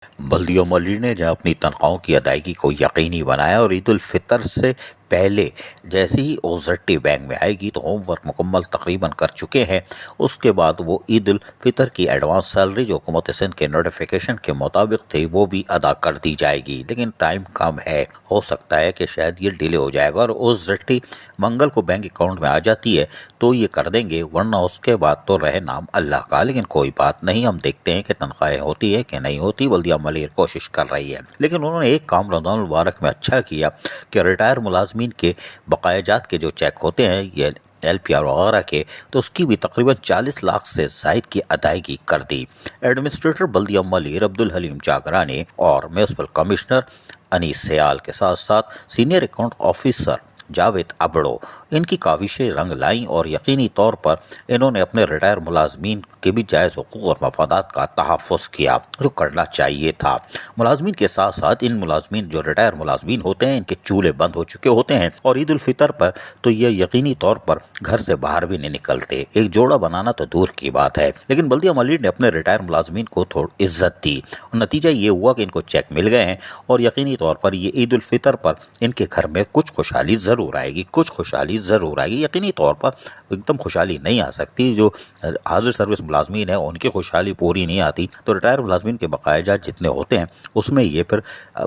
बल्दिया मलिक ने जहां अपनी तनख्वाहों की अदायगी को यकीनी बनाया और ईद उल फितर से पहले जैसे ही ओजट्टी बैंक में आएगी तो होमवर्क मुकम्मल तकरीबन कर चुके हैं। उसके बाद वो ईद उल फितर की एडवांस सैलरी जो हुकूमत सिंध के नोटिफिकेशन के मुताबिक थी वो भी अदा कर दी जाएगी, लेकिन टाइम कम है, हो सकता है कि शायद ये डिले हो जाएगा और ओजट्टी मंगल को बैंक अकाउंट में आ जाती है तो ये कर देंगे, वरना उसके बाद तो रहे नाम अल्लाह का। लेकिन कोई बात नहीं, हम देखते हैं कि तनख्वाहें होती है कि नहीं होती। बल्दिया मलिक कोशिश कर रही है, लेकिन उन्होंने एक काम रमजान मुबारक में अच्छा किया कि रिटायर मुलाजमीन के बकायाजात के जो चेक होते हैं ये LPR वगैरह के, तो उसकी भी तकरीबन 40 लाख से जायद की अदायगी कर दी। एडमिनिस्ट्रेटर बल्दिया मलिक अब्दुल हलीम जागरानी और म्यूनसिपल कमिश्नर अनीस सयाल के साथ साथ senior account officer Javed Abro इनकी काविशें रंग लाईं और यकीनी तौर पर इन्होंने अपने रिटायर मुलाजमीन के भी जायज़ हुकूक और मफादात का तहफ़्फ़ुज़ किया जो करना चाहिए था। मुलाजमीन के साथ साथ इन मुलाजमीन जो रिटायर मुलाजमीन होते हैं इनके चूल्हे बंद हो चुके होते हैं और ईद उल फितर पर तो ये यकीनी तौर पर घर से बाहर भी नहीं निकलते। एक जोड़ा बनाना तो दूर की बात है, लेकिन बल्दिया मलिक ने अपने रिटायर मुलाजमीन को थोड़ी इज्जत दी। नतीजा ये हुआ कि इनको चेक मिल गए हैं और यकीनी तौर पर ये ईद उल फितर पर इनके घर में कुछ खुशहाली ज़रूर आएगी, कुछ खुशहाली ज़रूर आएगी। यकीनी तौर पर एकदम खुशहाली नहीं आ सकती, जो हाजिर सर्विस मुलाजमीन है उनकी खुशहाली पूरी नहीं आती, तो रिटायर मुलाजमीन के बकायाजात जितने होते हैं उसमें ये फिर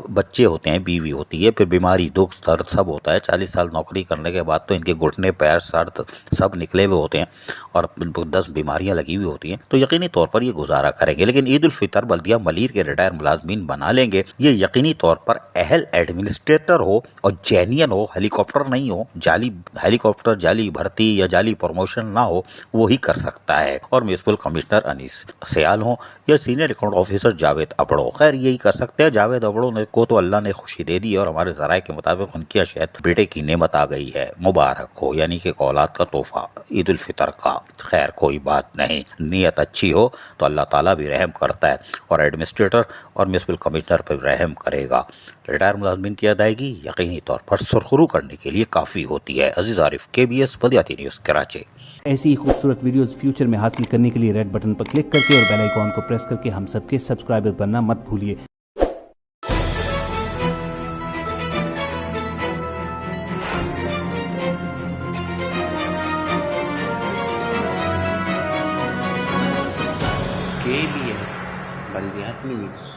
बच्चे होते हैं, बीवी होती है, फिर बीमारी दुख दर्द सब होता है। 40 साल नौकरी करने के बाद तो इनके घुटने पैर सर सब निकले हुए होते हैं और 10 बीमारियां लगी हुई होती हैं, तो यकीनी तौर पर ये गुजारा करेंगे। लेकिन ईद उल फितर बल्दिया मलिक के रिटायर मुलाजमीन बना लेंगे ये यकीनी तौर पर अहल एडमिनिस्ट्रेटर हो और जेन्युइन हो, हेलीकॉप्टर नहीं हो, जाली हेलीकॉप्टर जाली भर्ती या जाली प्रमोशन ना हो, वो ही कर सकता है। और म्यूनसिपल कमिश्नर अनीस सयाल हो या senior account officer Javed Abro, खैर यही कर सकते हैं। जावेद अबड़ो ने को तो अल्लाह ने खुशी दे दी और हमारे ज़राए के मुताबिक उनकी शायद बेटे की नेमत आ गई है, मुबारक हो, यानी कि औलाद का तोहफा ईद उल फितर का। खैर कोई बात नहीं, नीयत अच्छी हो तो अल्लाह ताला भी रहम करता है और एडमिनिस्ट्रेटर और म्यूनसिपल कमिश्नर पर रहम करेगा। रिटायर मुलाजमीन की अदायगी यकीनी तौर पर सुरखरू करने के लिए काफ़ी होती है। अजीज़ आरिफ, KBS बल्दियाती न्यूज़ कराची। ऐसी ही खूबसूरत वीडियोस फ्यूचर में हासिल करने के लिए रेड बटन पर क्लिक करके और बेल आइकॉन को प्रेस करके हम सबके सब्सक्राइबर बनना मत भूलिए। KBS बल्दियाती न्यूज़।